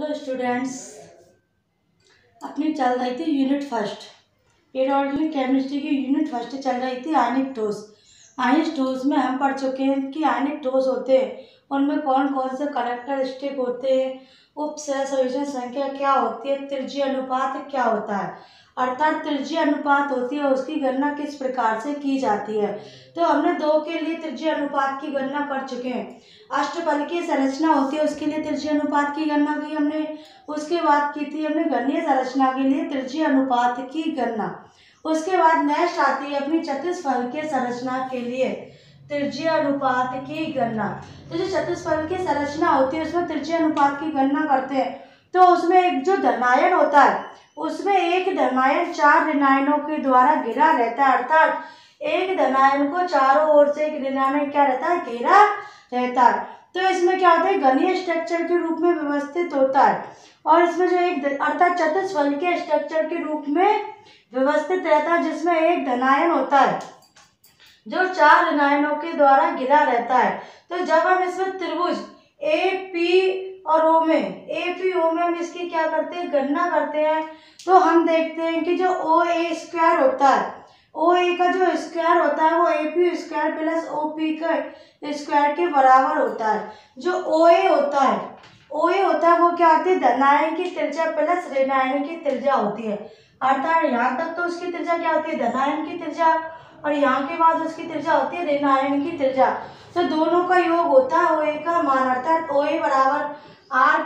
Hello students, अपनी चल रही थी यूनिट फर्स्ट। इनऑर्गेनिक केमिस्ट्री की यूनिट फर्स्ट चल रही थी आयनिक ठोस। आयनिक ठोस में हम पढ़ चुके हैं कि आयनिक ठोस होते हैं, उनमें कौन कौन से कैरेक्टरिस्टिक होते हैं, उपसय संयोजन संख्या क्या होती है, त्रिज्यीय अनुपात क्या होता है, अर्थात त्रिज्यीय अनुपात होती है उसकी गणना किस प्रकार से की जाती है। तो हमने 2 के लिए त्रिज्यीय अनुपात की गणना कर चुके हैं। अष्टफलकीय संरचना होती है उसके लिए त्रिज्यीय अनुपात की गणना की हमने। उसके बाद की थी हमने घनीय संरचना के लिए त्रिज्यीय अनुपात की गणना। उसके बाद नेक्स्ट आती है अपनी चतुष्फलकीय संरचना के लिए त्रिज्यीय अनुपात की गणना। तो जो चतुष्फलकीय संरचना होती है उसमें त्रिज्यीय अनुपात की गणना करते हैं। तो उसमें एक जो धनायन होता है उसमें एक धनायन 4 ऋणायनों के द्वारा घिरा रहता है, अर्थात एक धनायन को चारों ओर से एक ऋणायन क्या रहता है, घेरा रहता है। तो इसमें क्या होता है, घनीय स्ट्रक्चर के रूप में व्यवस्थित होता है और इसमें जो एक अर्थात चतुष्फलकीय स्ट्रक्चर के रूप में व्यवस्थित रहता है, जिसमें एक धनायन होता है जो 4 ऋणायनों के द्वारा घिरा रहता है। तो जब हम इसमें त्रिभुज ए पी और ओ में हम इसकी क्या करते हैं, गणना करते हैं, तो हम देखते हैं कि जो ओ ए स्क्वायर होता है, ओ ए का जो स्क्वायर होता है वो A P square plus O P का स्क्वायर के बराबर होता है। जो ओ ए होता है वो क्या होती है, धनायन की त्रिज्या प्लस ऋणायन की त्रिज्या होती है। अर्थात यहाँ तक तो उसकी त्रिज्या क्या होती है, धनायन की त्रिज्या, और यहाँ के बाद उसकी त्रिज्या होती है ऋणायन की त्रिज्या। तो दोनों का योग होता है ओ ए का मान, अर्थात ओ ए बराबर आर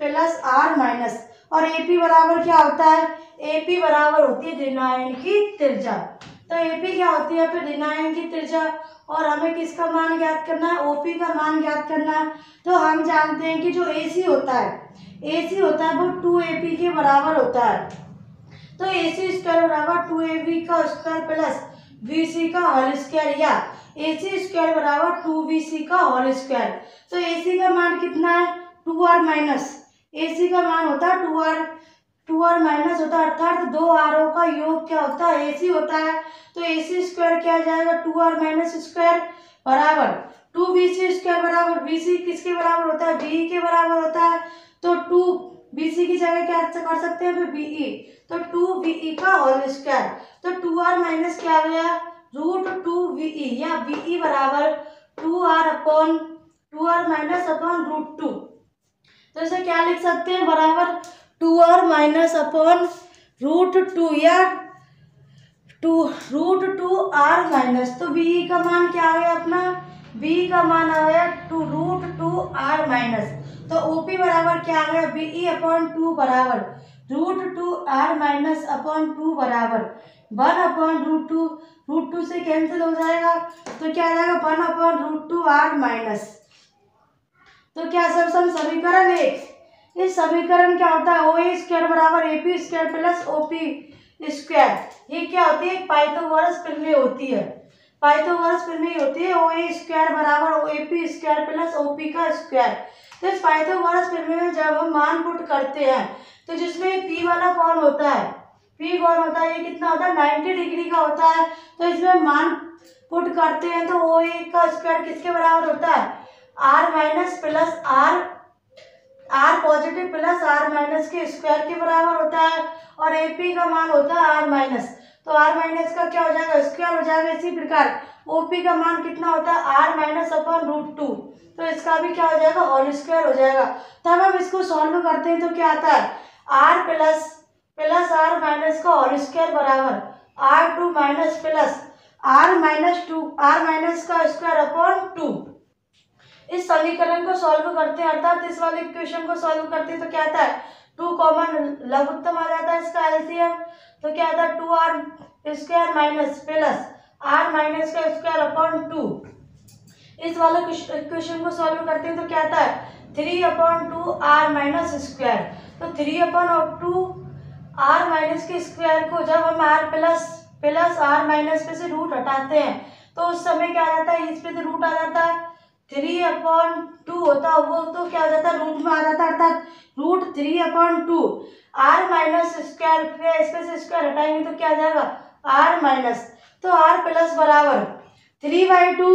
प्लस आर माइनस, और ए पी बराबर क्या होता है, ए पी बराबर होती है ऋणायन की त्रिज्या। तो ए पी क्या होती है फिर ऋणायन की त्रिज्या, और हमें किसका मान ज्ञात करना है, ओपी का मान ज्ञात करना है। तो हम जानते हैं कि जो एसी होता है वो 2AP के बराबर होता है। तो AC स्क्वायर बराबर 2AB का स्क्वायर प्लस BC का होल स्क्वायर, या AC स्क्वायर बराबर 2BC का होल स्क्वायर। तो AC का मान कितना है, 2R माइनस, AC का मान होता है 2R माइनस होता है, अर्थात 2 आरों का योग क्या होता है, AC होता है। तो AC स्क्वायर क्या आ जाएगा, 2R माइनस स्क्वायर बराबर 2BC स्क्वायर बराबर BC किसके बराबर होता है, BE के बराबर होता है। तो 2BC की जगह क्या कर सकते हैं फिर BE, तो 2BE का होल स्क्वायर। तो 2R माइनस क्या आ गया, √2BE, या BE बराबर 2R माइनस अपॉन √2। तो इसे क्या लिख सकते हैं, बराबर 2R माइनस अपॉन √2 या √2R माइनस। तो BE का मान क्या आ गया अपना, BE का मान आ गया √2R माइनस। तो OP बराबर क्या आ गया, BE अपॉन 2 बराबर √2R माइनस अपॉन 2 बराबर 1 अपॉन √2 से कैंसिल हो जाएगा। तो क्या आ जाएगा 1 अपॉन √2R माइनस। तो क्या सब समीकरण 1, इस समीकरण क्या होता है, ओ ए स्क्वायर बराबर A P square plus O P square, ये क्या होती है, पाइथागोरस प्रमेय होती है। पाइथागोरस प्रमेय होती है ओ ए स्क्वायर बराबर O A P square plus O P का स्क्वायर। तो इस पाइथागोरस प्रमेय में जब हम मान पुट करते हैं तो जिसमें पी वाला कौन होता है, पी कौन होता है, ये कितना होता है 90 डिग्री का होता है। तो इसमें मान पुट करते हैं तो ओ ए का स्क्वायर किसके बराबर होता है, R minus plus R positive plus R minus के स्क्वायर के बराबर होता है, और एपी का मान होता है आर माइनस। तो आर माइनस का क्या हो जाएगा, स्क्वायर हो जाएगा। इसी प्रकार ओपी का मान कितना होता है, आर माइनस अपॉन √2, तो इसका भी क्या हो जाएगा, होल स्क्वायर हो जाएगा। तब हम इसको सॉल्व करते हैं तो क्या आता है, आर प्लस आर माइनस का होल स्क्वायर बराबर R2 minus plus R minus का स्क्वायर अपॉन 2। इस समीकरण को सॉल्व करते हैं, अर्थात इस वाले इक्वेशन को सॉल्व करते हैं तो क्या आता है, 2 कॉमन लघुत्तम आ जाता है इसका एलसीएम। तो क्या आता है 2R square minus plus R minus का स्क्वायर अपॉन 2। इस वाले इक्वेशन को सॉल्व करते हैं तो क्या आता है 3/2R माइनस स्क्वायर। तो 3/2R माइनस के स्क्वायर को जब हम R प्लस आर माइनस पे से रूट हटाते हैं तो उस समय क्या आ जाता है, इस पे से रूट आ जाता है, 3/2 होता है वो, तो क्या हो जाता है रूट में आ जाता है, अर्थात √3/2 आर माइनस स्क्वायर पे इस पे से स्क्वायर हटाएंगे तो क्या आ जाएगा आर माइनस। तो आर प्लस बराबर 3/2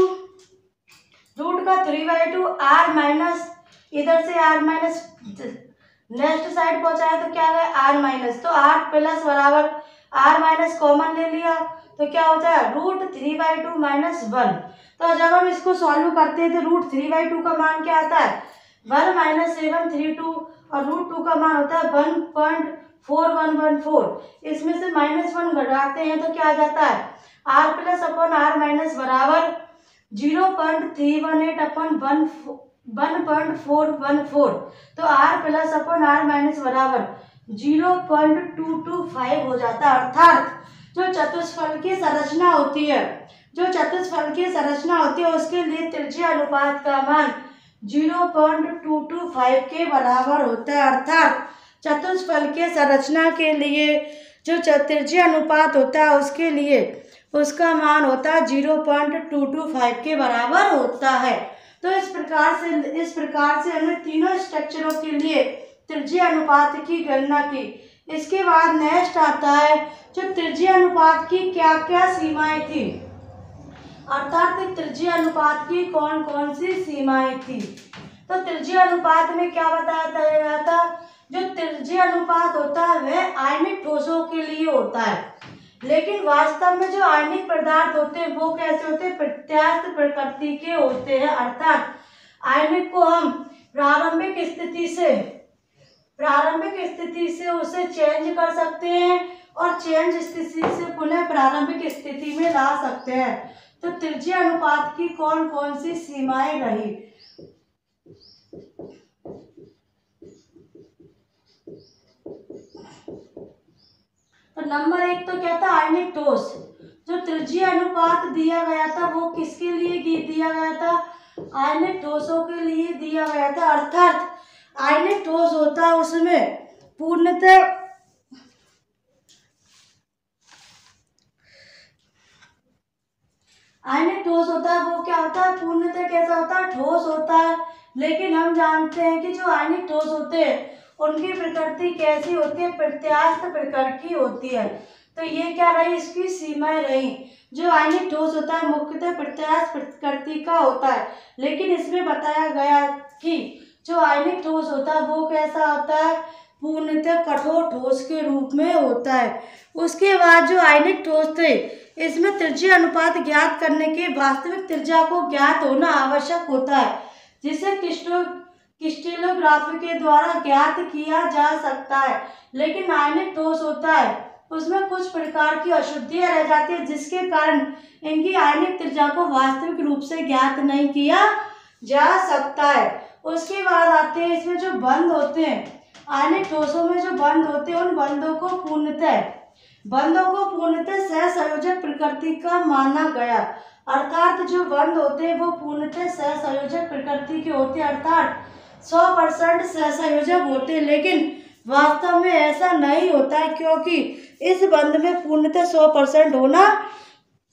रूट का 3/2 आर माइनस, इधर से आर माइनस नेक्स्ट साइड पहुंचाया तो क्या है आर माइनस, तो आर प्लस बराबर आर माइनस कॉमन ले लिया तो क्या होता है √3/2 माइनस 1। तो जब हम इसको सॉल्व करते हैं तो √3/2 का मान क्या आता है 1 - 732 और √2 का मान होता है 1.4114। इसमें से -1 घटाते हैं तो क्या आ जाता है R plus upon R minus बराबर 0.318 अपन 1.414। तो R plus upon R minus बराबर 0.225 हो जाता है। अर्थात जो चतुष्फल की संरचना होती है, उसके लिए त्रिज्या अनुपात का मान 0.225 के बराबर होता है। अर्थात चतुष्फल के संरचना के लिए जो त्रिज्या अनुपात होता है उसके लिए उसका मान होता है 0.225 के बराबर होता है। तो इस प्रकार से हमने तीनों स्ट्रक्चरों के लिए त्रिज्या अनुपात की गणना की। इसके बाद नेक्स्ट आता है जो त्रिज्या अनुपात की क्या क्या सीमाएं थी, अर्थात त्रिज्या अनुपात की कौन कौन सी सीमाएं थी। तो त्रिज्या अनुपात में क्या बताया गया था, जो त्रिज्या अनुपात होता है वह आयनिक ठोसों के लिए होता है, लेकिन वास्तव में जो आयनिक पदार्थ होते हैं वो कैसे होते हैं प्रत्यास्थ प्रकृति के होते हैं। अर्थात आयनिक को हम प्रारंभिक स्थिति से उसे चेंज कर सकते हैं और चेंज स्थिति से पुनः प्रारंभिक स्थिति में ला सकते हैं। तो त्रिज्या अनुपात की कौन कौन सी सीमाएं रही। तो नंबर 1 तो क्या था आयनिक ठोस। जो त्रिज्या अनुपात दिया गया था वो किसके लिए दिया गया था, आयनिक ठोसों के लिए दिया गया था। अर्थात आयनिक ठोस होता है उसमें पूर्णतः आयनिक ठोस होता है वो क्या होता है पूर्णतः कैसा होता है ठोस होता है। लेकिन हम जानते हैं कि जो आयनिक ठोस होते हैं उनकी प्रकृति कैसी होती है प्रत्यास्थ प्रकृति की होती है। तो ये क्या रही इसकी सीमाएं रही। जो आयनिक ठोस होता है मुख्यतः प्रत्यास्थ प्रकृति का होता है, लेकिन इसमें बताया गया कि जो आयनिक ठोस होता है वो कैसा होता है पूर्णतः कठोर ठोस के रूप में होता है। उसके बाद जो आयनिक ठोस थे इसमें त्रिज्या अनुपात ज्ञात करने के वास्तविक त्रिज्या को ज्ञात होना आवश्यक होता है, जिसे क्रिस्टलोग्राफी के द्वारा ज्ञात किया जा सकता है। लेकिन आयनिक ठोस होता है उसमें कुछ प्रकार की अशुद्धियां रह जाती है जिसके कारण इनकी आयनिक त्रिज्या को वास्तविक रूप से ज्ञात नहीं किया जा सकता है। उसके बाद आते हैं इसमें जो बंध होते हैं आयनिक ठोसों में जो बंध होते हैं उन बंधों को पूर्णतः सहसंयोजक प्रकृति का माना गया। अर्थात जो बंध होते हैं वो पूर्णतः सहसंयोजक प्रकृति के होते हैं, अर्थात 100% सहसंयोजक होते हैं। लेकिन वास्तव में ऐसा नहीं होता है क्योंकि इस बंध में पूर्णतः 100% होना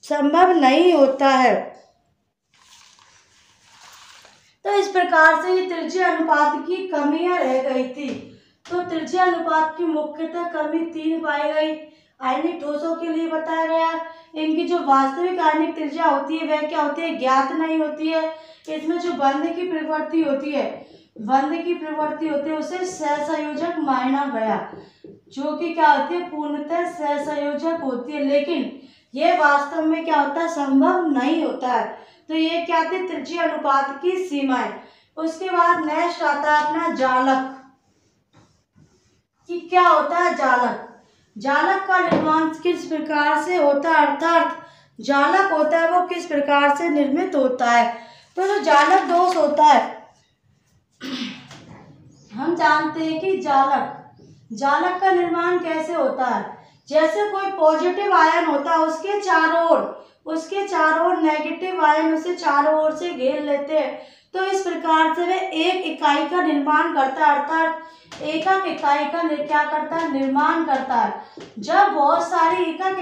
संभव नहीं होता है। तो इस प्रकार से ये त्रिज्या अनुपात की कमियां रह गई थी। तो त्रिज्या अनुपात की मुख्यतः कमी 3 पाई गई। आयनिक ठोसों के लिए बताया गया इनकी जो वास्तविक आयनिक त्रिज्या होती है वह क्या होती है ज्ञात नहीं होती है। इसमें जो बंध की प्रवृत्ति होती है उसे सहसंयोजक माना गया, जो कि क्या होती है पूर्णतः सहसंयोजक होती है, लेकिन यह वास्तव में क्या होता है संभव नहीं होता है। तो ये क्या थी त्रिज्या अनुपात की सीमाएं। उसके बाद नेक्स्ट आता है अपना जालक कि क्या होता है जालक का निर्माण किस प्रकार से होता है, अर्थात जालक होता है वो किस प्रकार से निर्मित होता है। तो जो जालक दोष होता है हम जानते हैं कि जालक का निर्माण कैसे होता है। जैसे कोई पॉजिटिव आयन होता है उसके चारों ओर नेगेटिव आयन उसे चारों ओर से घेर लेते हैं। तो इस प्रकार से वे एक इकाई का निर्माण करता है, अर्थात एकक इकाई का क्या करता है निर्माण करता है। जब बहुत सारी एकक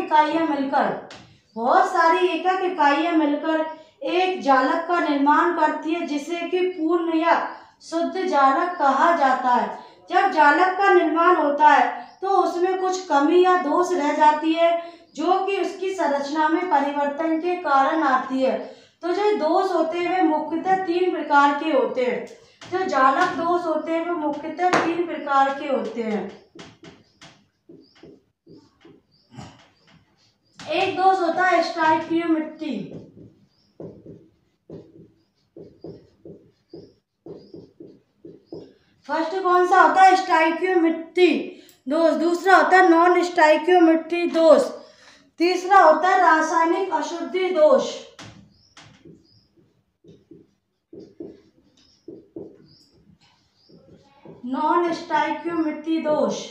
इकाइयां मिलकर एक जालक का निर्माण करती है जिसे कि पूर्ण या शुद्ध जालक कहा जाता है। जब जालक का निर्माण होता है तो उसमें कुछ कमी या दोष रह जाती है जो कि उसकी संरचना में परिवर्तन के कारण आती है। तो जो दोष होते हैं वे मुख्यतः 3 प्रकार के होते हैं। जो जालक दोष होते हैं वो मुख्यतः 3 प्रकार प्रकार के होते हैं। एक दोष होता है स्टाइकियोमेट्री। फर्स्ट कौन सा होता है? स्टाइकियोमेट्री दोष। दूसरा होता है नॉन स्टाइकियोमेट्री दोष। तीसरा होता है रासायनिक अशुद्धि दोष। नॉन स्टाइकियोमेट्री दोष।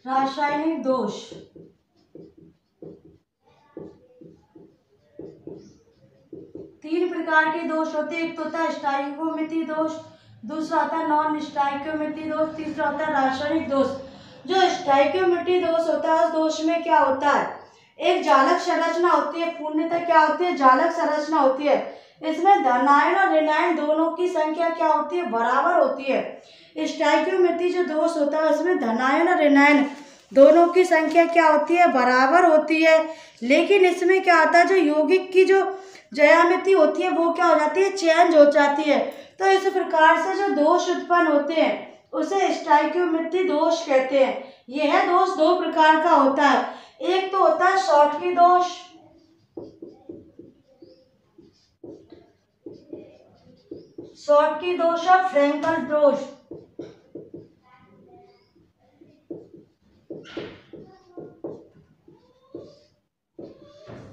रासायनिक दोष। तीन प्रकार के दोष होते हैं। एक तो होता है स्टाइकियोमेट्री दोष, दूसरा होता है नॉन स्टाइकियोमेट्री दोष, तीसरा होता है रासायनिक दोष। जो स्टाइकियोमेट्री दोष होता है उस दोष में क्या होता है? एक जालक संरचना होती है। पूर्णतः क्या होती है? जालक संरचना होती है। इसमें धनायन और ऋणायन दोनों की संख्या क्या होती है? बराबर होती है। स्टाइकियोमेट्री जो दोष होता है उसमें धनायन और ऋणायन दोनों की संख्या क्या होती है? बराबर होती है। लेकिन इसमें क्या होता है? जो यौगिक की जो ज्यामिति होती है वो क्या हो जाती है? चेंज हो जाती है। तो इस प्रकार से जो दोष उत्पन्न होते हैं उसे स्टाइकियोमेट्री दोष कहते हैं। यह दोष दो प्रकार का होता है। एक तो होता है शॉर्टकी दोष, शॉर्टकी दोष और फ्रैंकल दोष।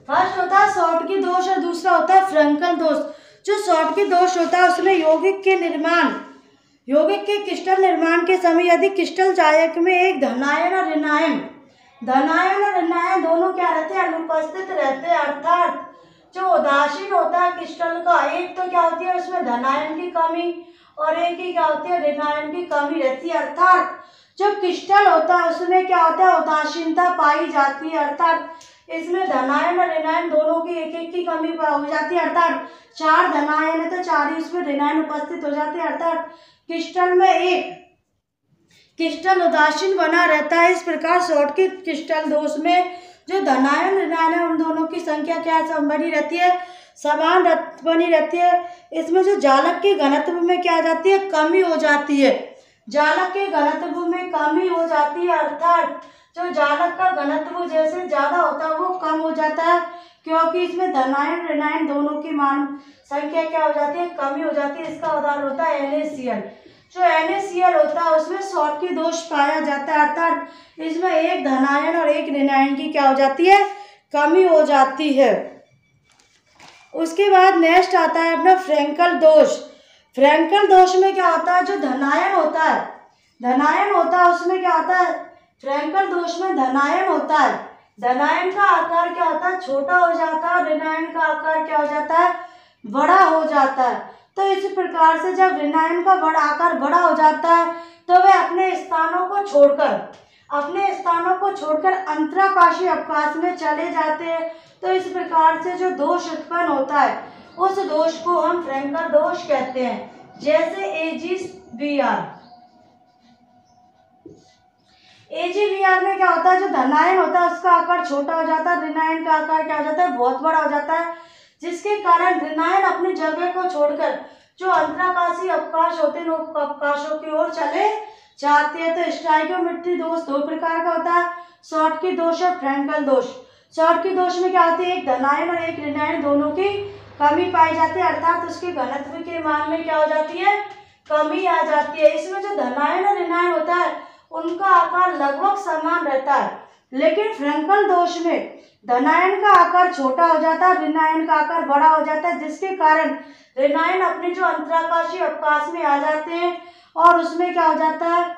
फर्स्ट होता है शॉर्टकी दोष और दूसरा होता है फ्रैंकल दोष। जो शॉर्टकी दोष होता है उसमें यौगिक के क्रिस्टल निर्माण के समय यदि क्रिस्टल जायक में एक धनायन और ऋणायन दोनों क्या रहते हैं? अनुपस्थित रहते हैं। अर्थात जो उदासीन होता है क्रिस्टल का, एक तो क्या होती है उसमें धनायन की कमी और एक ही क्या होती है? ऋणायन की कमी रहती है। अर्थात जो क्रिस्टल होता है उसमें क्या होता है? उदासीनता पाई जाती है। अर्थात इसमें धनायन और ऋणायन दोनों की एक एक की कमी हो जाती है। अर्थात 4 धनायन है तो 4 ही उसमें ऋणायन उपस्थित हो जाते हैं। अर्थात क्रिस्टल में एक क्रिस्टल उदासीन बना रहता है। इस प्रकार शॉर्टकी क्रिस्टल दोष में जो धनायन ऋणायन है उन दोनों की संख्या क्या बनी रहती है? समान बनी रहती है। इसमें जो जालक के घनत्व में क्या आ जाती है? कमी हो जाती है। जालक के घनत्व में कमी हो जाती है। अर्थात जो जालक का घनत्व जैसे ज्यादा होता है वो कम हो जाता है, क्योंकि इसमें धनायन ऋणायन दोनों की मान संख्या क्या हो जाती है? कमी हो जाती है। इसका उदाहरण होता है NaCl। जो NaCl होता है उसमें शॉर्टकी दोष पाया जाता है। अर्थात इसमें एक धनायन और एक ऋणायन की क्या हो जाती है? कमी हो जाती है। उसके बाद नेक्स्ट आता है अपना फ्रैंकल दोष। फ्रैंकल दोष में क्या होता है? जो धनायन होता है उसमें क्या होता है? फ्रैंकल दोष में धनायन होता है। धनायन का आकार क्या होता है? छोटा हो जाता है। ऋणायन का आकार क्या हो जाता है? बड़ा हो जाता है। तो इस प्रकार से जब ऋणायन का आकार बड़ा हो जाता है तो वे अपने स्थानों को छोड़कर अंतराकाशीय अवकाश में चले जाते हैं। तो इस प्रकार से जो दोष उत्पन्न होता है उस दोष को हम फ्रैंकल दोष कहते हैं। जैसे AgBr में क्या होता है? जो धनायन होता है उसका आकार छोटा हो जाता है, ऋणायन का आकार क्या हो जाता है? बहुत बड़ा हो जाता है, जिसके कारण ऋणायन अपनी जगह को छोड़कर जो अंतराकाशीय अवकाश होते हैं उन अवकाशों की ओर चले जाते हैं। तो स्टाइकियोमेट्री दोष दो प्रकार का होता है, शॉर्टकी दोष और फ्रैंकल दोष। शॉर्टकी दोष में क्या होती है? एक धनायन और एक ऋणायन दोनों की कमी पाई जाती है। अर्थात उसके घनत्व के मान में क्या हो जाती है? कमी आ जाती है। इसमें जो धनायन और ऋणायन होता है उनका आकार लगभग समान रहता है, लेकिन फ्रैंकल दोष में धनायन का आकार छोटा हो जाता है, ऋणायन का आकार बड़ा हो जाता है, जिसके कारण ऋणायन अपने जो अंतराकाशीय अवकाश में आ जाते हैं और उसमें क्या हो जाता है?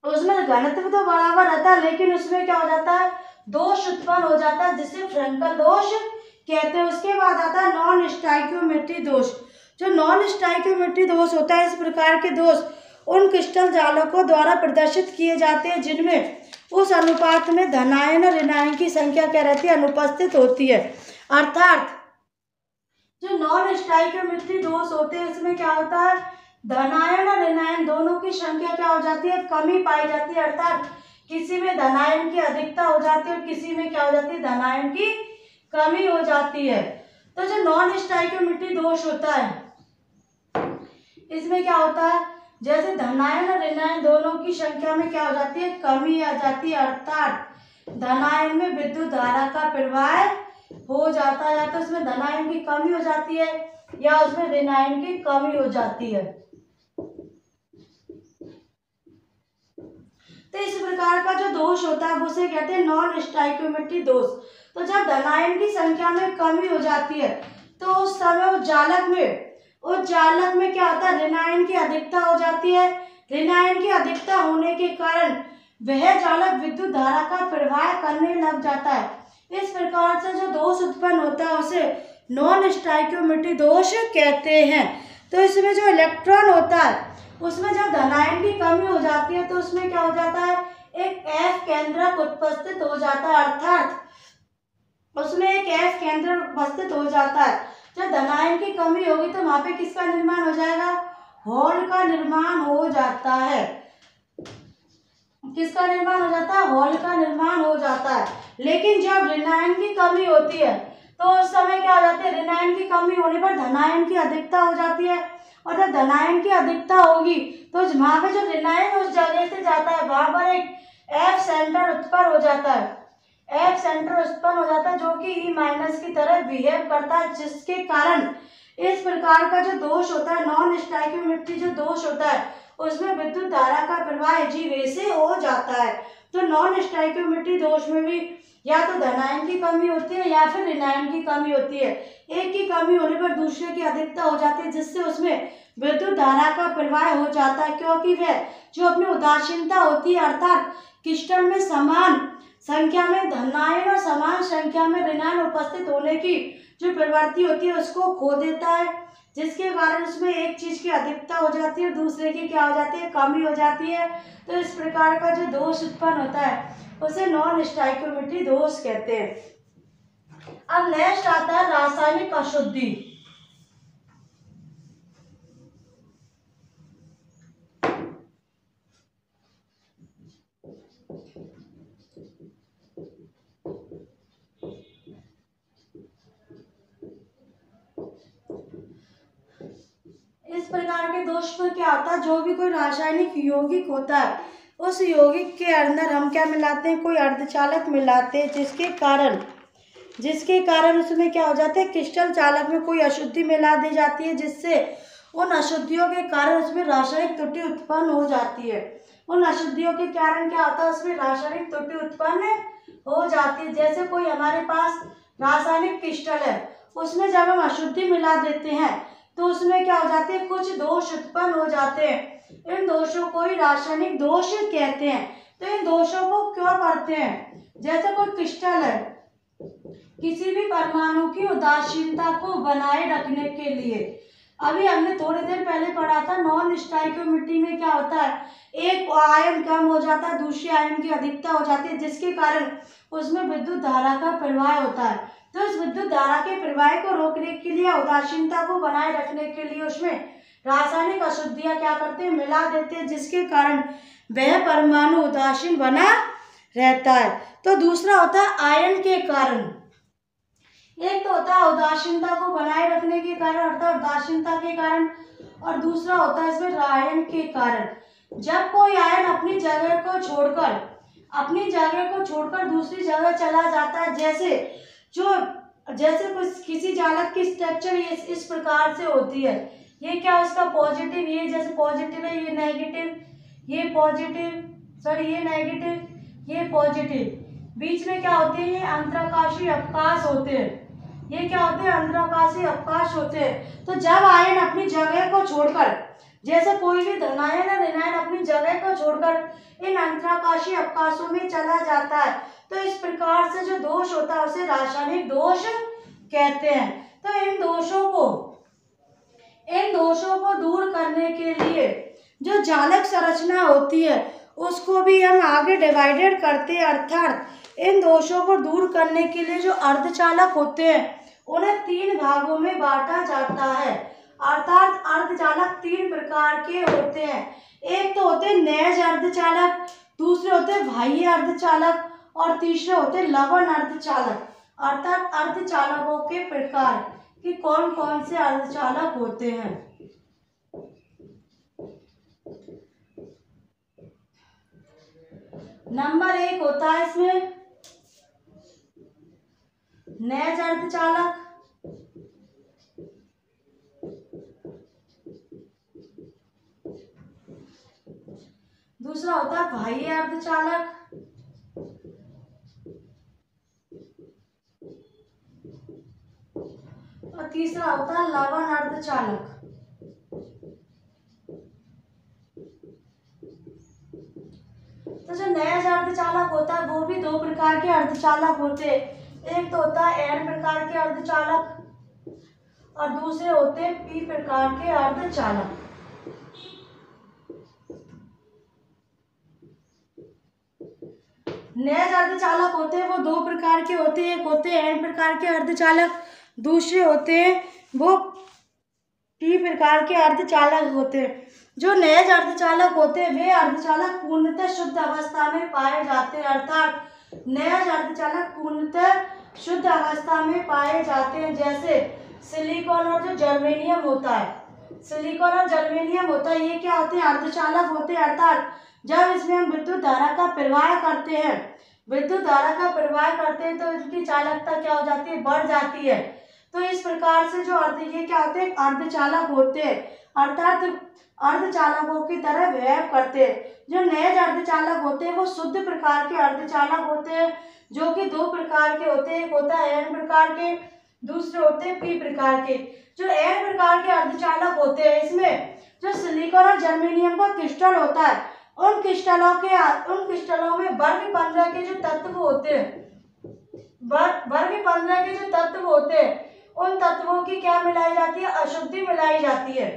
उसमें घनत्व तो बराबर रहता है लेकिन उसमें क्या हो जाता है? दोष उत्पन्न हो जाता है, जिसे फ्रैंकल दोष कहते हैं। उसके बाद आता है नॉन स्टाइकियोमेट्री दोष। जो नॉन स्टाइकियोमेट्री दोष होता है, इस प्रकार के दोष उन क्रिस्टल जालकों द्वारा प्रदर्शित किए जाते हैं जिनमें उस अनुपात में धनायन और ऋणायन की संख्या क्या रहती है? अनुपस्थित होती है। अर्थात जो नॉन स्टाइकियोमेट्री दोष होते हैं इसमें क्या होता है? धनायन और ऋणायन दोनों की संख्या क्या हो जाती है? कमी पाई जाती है। अर्थात किसी में धनायन की अधिकता हो जाती है और किसी में क्या हो जाती है, धनायन की कमी हो जाती है। तो जो नॉन स्टाइकियोमेट्री दोष होता है इसमें क्या होता है, जैसे धनायन और ऋणायन दोनों की संख्या में क्या हो जाती है, कमी आ जाती है, अर्थात धनायन में विद्युत धारा का प्रवाह हो जाता है, या तो उसमें धनायन की कमी हो जाती है या उसमें ऋणायन की कमी हो जाती है। तो इस प्रकार का जो दोष होता है उसे कहते हैं नॉन स्टाइकियोमेट्री दोष। तो जब धनायन की संख्या में कमी हो जाती है तो उस समय उस जालक में क्या होता है, ऋणायन की अधिकता हो जाती है। ऋणायन की अधिकता होने के कारण वह जालक विद्युत धारा का प्रवाह करने लग जाता है। इस प्रकार से जो दोष उत्पन्न होता है उसे नॉन स्टाइकियोमेट्री दोष कहते हैं। तो इसमें जो इलेक्ट्रॉन होता है उसमें जब धनायन की कमी हो जाती है तो उसमें क्या हो जाता है, एक F केंद्रक उपस्थित हो जाता है, अर्थात उसमें एक F केंद्रक उपस्थित हो जाता है। जब धनायन की कमी होगी तो वहां पे किसका निर्माण हो जाएगा, होल का निर्माण हो जाता है। किसका निर्माण हो जाता है, होल का निर्माण हो जाता है। लेकिन जब ऋणायन की कमी होती है तो उस समय क्या हो जाता है, ऋणायन की कमी होने पर धनायन की अधिकता हो जाती है, और जब धनायन की अधिकता होगी तो वहां पे जो ऋणायन उस जगह से जाता है वहां पर एक F सेंटर उत्पन्न हो जाता है, F सेंटर उत्पन्न हो जाता है जो कि E- की तरह बिहेव करता है, जिसके कारण इस प्रकार का जो दोष होता है नॉन स्टाइकियोमेट्री जो दोष होता है उसमें विद्युत धारा का प्रवाह जी वैसे हो जाता है। तो नॉन स्टाइकियोमेट्री दोष में भी या तो धनायन की कमी होती है या फिर ऋणायन की कमी होती है। एक की कमी होने पर दूसरे की अधिकता हो जाती है, जिससे उसमें विद्युत धारा का प्रवाह हो जाता है, क्योंकि वह जो अपनी उदासीनता होती है अर्थात क्रिस्टल में समान संख्या में धनायन और समान संख्या में ऋणायन उपस्थित होने की जो प्रवृत्ति होती है उसको खो देता है, जिसके कारण उसमें एक चीज की अधिकता हो जाती है, दूसरे की क्या हो जाती है, कमी हो जाती है। तो इस प्रकार का जो दोष उत्पन्न होता है उसे नॉन स्टाइकियोमेट्री दोष कहते हैं। अब नेक्स्ट आता है रासायनिक अशुद्धि। इस प्रकार के दोष में क्या होता है, जो भी कोई रासायनिक यौगिक होता है उस यौगिक के अंदर हम क्या मिलाते हैं, कोई अर्धचालक मिलाते हैं, जिसके कारण उसमें क्या हो जाता है, क्रिस्टल चालक में कोई अशुद्धि मिला दी जाती है, जिससे उन अशुद्धियों के कारण उसमें रासायनिक त्रुटि उत्पन्न हो जाती है। उन अशुद्धियों के कारण क्या होता है, उसमें रासायनिक त्रुटि उत्पन्न हो जाती है। जैसे कोई हमारे पास रासायनिक क्रिस्टल है उसमें जब हम अशुद्धि मिला देते हैं तो उसमें क्या हो जाते हैं, कुछ दोष उत्पन्न हो जाते हैं। इन दोषों को ही रासायनिक दोष कहते हैं। तो इन दोषों को क्यों करते हैं, जैसे कोई क्रिस्टल है, किसी भी परमाणु की उदासीनता को बनाए रखने के लिए, अभी हमने थोड़ी देर पहले पढ़ा था नॉन स्टाइकियोमेट्री में क्या होता है, एक आयन कम हो जाता है, दूसरे आयन की अधिकता हो जाती है, जिसके कारण उसमें विद्युत धारा का प्रवाह होता है। तो इस विद्युत धारा के प्रवाह को रोकने के लिए, उदासीनता को बनाए रखने के लिए उसमें रासायनिक अशुद्धियां क्या करते हैं, मिला देते हैं, जिसके कारण वह परमाणु उदासीन बना रहता है। तो दूसरा होता है आयन के कारण। एक तो होता है उदासीनता को बनाए रखने के कारण अर्थात उदासीनता के कारण, और दूसरा होता है इसमें आयन के कारण। जब कोई आयन अपनी जगह को छोड़कर दूसरी जगह चला जाता है, जैसे कुछ किसी जालक की स्ट्रक्चर इस प्रकार से होती है, ये क्या उसका पॉजिटिव, ये जैसे पॉजिटिव है, ये नेगेटिव, ये पॉजिटिव, सॉरी ये नेगेटिव, ये पॉजिटिव, बीच में क्या होते हैं, ये अंतराकाशीय अवकाश होते हैं। ये क्या होते हैं, अंतराकाशीय अवकाश होते हैं। तो जब आयन अपनी जगह को छोड़कर, जैसे कोई भी धनायन या ऋणायन अपनी जगह को छोड़कर इन अंतराकाशीय अवकाशों में चला जाता है, तो इस प्रकार से जो दोष होता है उसे रासायनिक दोष कहते हैं। तो इन दोषों को दूर करने के लिए जो जालक संरचना होती है उसको भी हम आगे डिवाइडेड करते हैं, अर्थात इन दोषों को दूर करने के लिए जो अर्धचालक होते हैं उन्हें 3 भागों में बांटा जाता है। अर्थात अर्धचालक 3 प्रकार के होते हैं। एक तो होते हैं नेज अर्धचालक, दूसरे होते हैं बाह्य अर्धचालक और तीसरे होते हैं लवण अर्धचालक। अर्थात अर्धचालकों के प्रकार कि कौन कौन से अर्धचालक होते हैं। नंबर 1 होता है इसमें नेज अर्धचालक, दूसरा होता है बाह्य अर्धचालक, और तीसरा होता है लवण अर्धचालक। तो जो नेज अर्धचालक होता है वो भी दो प्रकार के अर्धचालक होते हैं। एक तो होता है एन प्रकार के अर्धचालक और दूसरे होते हैं पी प्रकार के अर्धचालक। नेज अर्धचालक होते हैं वो दो प्रकार के होते हैं, एक होते हैं एन प्रकार के अर्धचालक, दूसरे होते हैं वो पी प्रकार के अर्धचालक होते हैं। जो नेज अर्धचालक होते हैं वे अर्धचालक पूर्णतः शुद्ध अवस्था में पाए जाते हैं। अर्थात नेज अर्धचालक पूर्णतः शुद्ध अवस्था में पाए जाते हैं, जैसे सिलिकॉन और जो जर्मेनियम होता है। सिलिकॉन और जर्मेनियम होता है ये क्या होते हैं? अर्धचालक होते हैं। अर्थात जब इसमें हम विद्युत धारा का प्रवाह करते हैं, विद्युत धारा का प्रवाह करते हैं तो इसकी चालकता क्या हो जाती है? बढ़ जाती है। तो इस प्रकार से जो ये क्या होते हैं? अर्धचालक होते हैं, अर्थात अर्धचालकों की तरह व्यवहार करते हैं। जो नेज अर्धचालक होते हैं वो शुद्ध प्रकार के अर्धचालक होते हैं, जो कि दो प्रकार के होते हैं, एक होता है एन प्रकार के, दूसरे होते हैं पी प्रकार के। जो एन प्रकार के अर्धचालक होते हैं इसमें जो सिलिकॉन और जर्मेनियम का क्रिस्टल होता है, उन क्रिस्टलों में वर्ग 15 के जो तत्व होते हैं, वर्ग 15 के जो तत्व होते हैं उन तत्वों की क्या मिलाई जाती है? अशुद्धि मिलाई जाती है।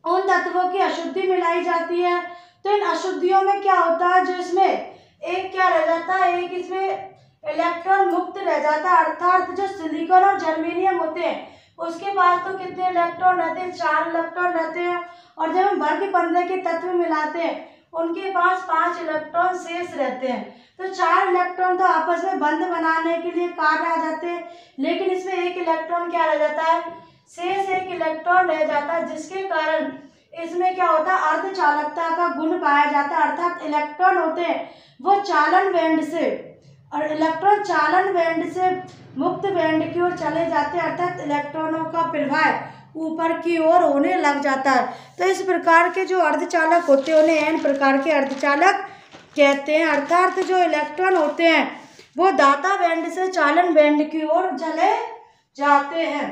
उन तत्वों की अशुद्धि मिलाई जाती है तो इन अशुद्धियों में क्या होता है? जो इसमें एक क्या रह जाता है? एक इसमें इलेक्ट्रॉन मुक्त रह जाता है। अर्थात जो सिलिकॉन और जर्मेनियम होते हैं उसके पास तो कितने इलेक्ट्रॉन रहते हैं? 4 इलेक्ट्रॉन रहते हैं। और जब हम वर्ग 15 के तत्व मिलाते हैं उनके पास 5 इलेक्ट्रॉन शेष रहते हैं। तो 4 इलेक्ट्रॉन तो आपस में बंध बनाने के लिए कार्य आ जाते हैं, लेकिन इसमें एक इलेक्ट्रॉन क्या रह जाता है? शेष एक इलेक्ट्रॉन रह जाता है, जिसके कारण इसमें क्या होता है? अर्धचालकता का गुण पाया जाता है। अर्थात इलेक्ट्रॉन होते हैं वो चालन बैंड से, और इलेक्ट्रॉन चालन बैंड से मुक्त बैंड की ओर चले जाते हैं, अर्थात इलेक्ट्रॉनों का प्रवाह ऊपर की ओर होने लग जाता है। तो इस प्रकार के जो अर्धचालक होते हैं उन्हें एन प्रकार के अर्धचालक कहते हैं। अर्थात जो इलेक्ट्रॉन होते हैं वो दाता बैंड से चालन बैंड की ओर चले जाते हैं।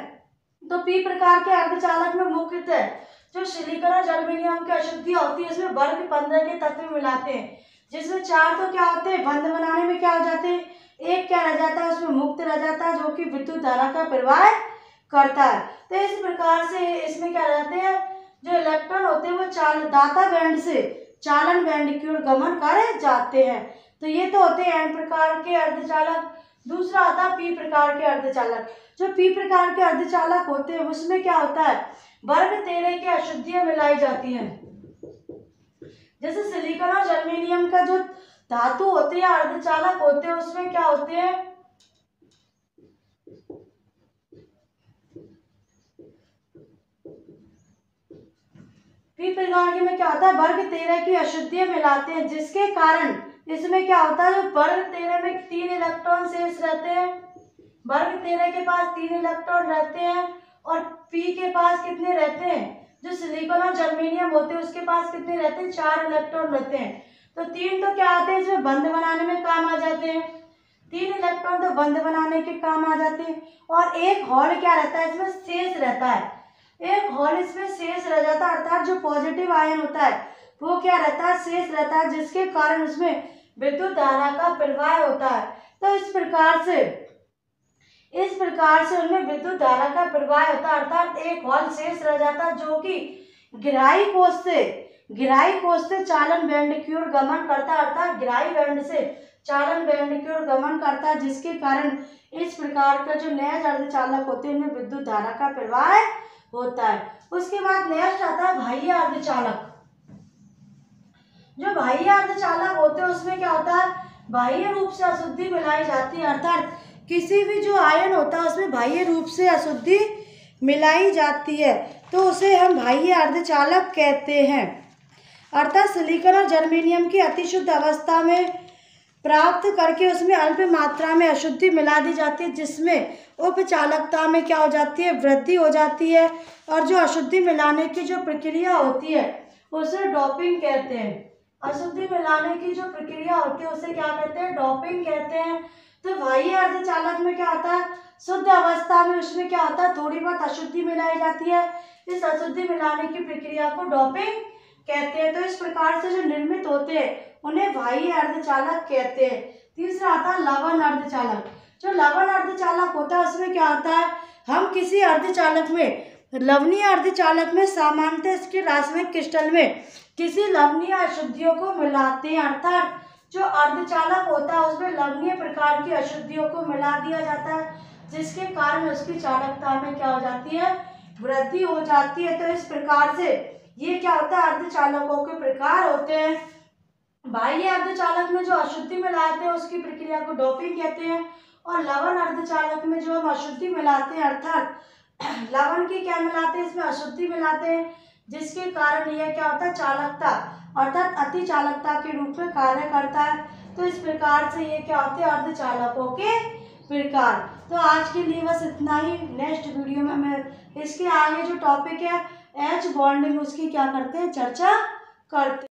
तो पी प्रकार के अर्धचालक में मुख्यतः जो सिलिकॉन और जर्मेनियम की अशुद्धियां होती है इसमें वर्ग 15 के तत्व मिलाते हैं, जिसमें 4 तो क्या होते हैं? बंध बनाने में क्या हो जाते हैं? एक क्या रह जाता है? उसमें मुक्त रह जाता है, जो कि विद्युत धारा का प्रवाह करता है। तो इस प्रकार से इसमें क्या रहते हैं? जो इलेक्ट्रॉन होते हैं वो दाता बैंड से चालन बैंड की ओर गमन कर जाते हैं। तो ये तो होते हैं एन प्रकार के अर्धचालक। दूसरा आता है पी प्रकार के अर्धचालक। जो पी प्रकार के अर्धचालक होते हैं उसमें क्या होता है? वर्ग 13 की अशुद्धियां मिलाई जाती हैं। जैसे सिलिकॉन और जर्मेनियम का जो धातु होते हैं अर्धचालक होते हैं उसमें क्या होते हैं? पी प्रकार के में क्या होता है? वर्ग 13 की अशुद्धियां मिलाते हैं, जिसके कारण इसमें क्या होता है? वर्ग 13 में 3 इलेक्ट्रॉन शेष रहते हैं। वर्ग 13 के पास 3 इलेक्ट्रॉन रहते हैं और पी के पास कितने रहते हैं? जो सिलिकॉन और जर्मेनियम होते हैं उसके पास कितने रहते हैं? 4 इलेक्ट्रॉन रहते हैं। तो 3 तो क्या आते हैं? इसमें बंध बनाने में काम आ जाते हैं। 3 इलेक्ट्रॉन तो बंध बनाने के काम आ जाते हैं और एक हॉल क्या रहता है? इसमें शेष रहता है। एक हॉल इसमें शेष रह जाता है, अर्थात जो पॉजिटिव आयन होता है वो क्या रहता है? शेष रहता है, जिसके कारण उसमें विद्युत धारा का प्रवाह होता है। तो इस प्रकार से उनमें विद्युत धारा का प्रवाह होता है, अर्थात एक हॉल शेष रह जाता है, जो कि ग्राही कोष से चालन बैंड की ओर गमन करता है, अर्थात ग्राही बैंड से चालन बैंड की ओर गमन करता है, जिसके कारण इस प्रकार का जो नेज अर्धचालक होते हैं उनमें विद्युत धारा का प्रवाह होता है। उसके बाद नेक्स्ट आता है बाह्य अर्धचालक। जो बाह्य अर्धचालक होते हैं उसमें क्या होता है, बाह्य रूप से अशुद्धि मिलाई जाती है, अर्थात किसी भी जो आयन होता है उसमें बाह्य रूप से अशुद्धि मिलाई जाती है तो उसे हम बाह्य अर्धचालक कहते हैं। अर्थात सिलिकॉन और जर्मेनियम की अतिशुद्ध अवस्था में प्राप्त करके उसमें अल्प मात्रा में अशुद्धि मिला दी जाती है, जिसमें उपचालकता में क्या हो जाती है, वृद्धि हो जाती है। और जो अशुद्धि मिलाने की जो प्रक्रिया होती है उसे डोपिंग कहते हैं। अशुद्धि मिलाने की जो प्रक्रिया होती है उसे क्या कहते हैं, डोपिंग कहते हैं। तो बाह्य अर्धचालक में क्या होता है, शुद्ध अवस्था में उसमें क्या होता है, थोड़ी बहुत अशुद्धि मिलाई जाती है। इस अशुद्धि मिलाने की प्रक्रिया को डोपिंग कहते हैं। तो इस प्रकार से जो निर्मित होते हैं उन्हें बाह्य अर्धचालक कहते हैं। तीसरा आता है लवण अर्धचालक। जो लवण अर्धचालक होता है उसमें क्या होता है, हम किसी अर्धचालक में, लवणीय अर्धचालक में सामान्यतः इसके रासायनिक क्रिस्टल में किसी लवणीय अशुद्धियों को मिलाते हैं। अर्थात जो अर्धचालक होता है उसमें लवणीय प्रकार की अशुद्धियों को मिला दिया जाता है, जिसके कारण उसकी चालकता में क्या हो जाती है, वृद्धि हो जाती है। तो इस प्रकार से ये क्या होता है, अर्धचालकों के प्रकार होते हैं। बाह्य अर्धचालक में जो अशुद्धि मिलाते हैं उसकी प्रक्रिया को डोपिंग कहते हैं, और लवण अर्धचालक में जो हम अशुद्धि मिलाते हैं, अर्थात लवण की क्या मिलाते हैं, इसमें अशुद्धि मिलाते हैं, जिसके कारण यह क्या होता है, चालकता अर्थात अति चालकता के रूप में कार्य करता है। तो इस प्रकार से ये क्या होते हैं, अर्धचालकों के प्रकार। तो आज के लिए बस इतना ही। नेक्स्ट वीडियो में मैं इसके आगे जो टॉपिक है एच बॉन्डिंग उसकी क्या करते हैं, चर्चा करते हैं।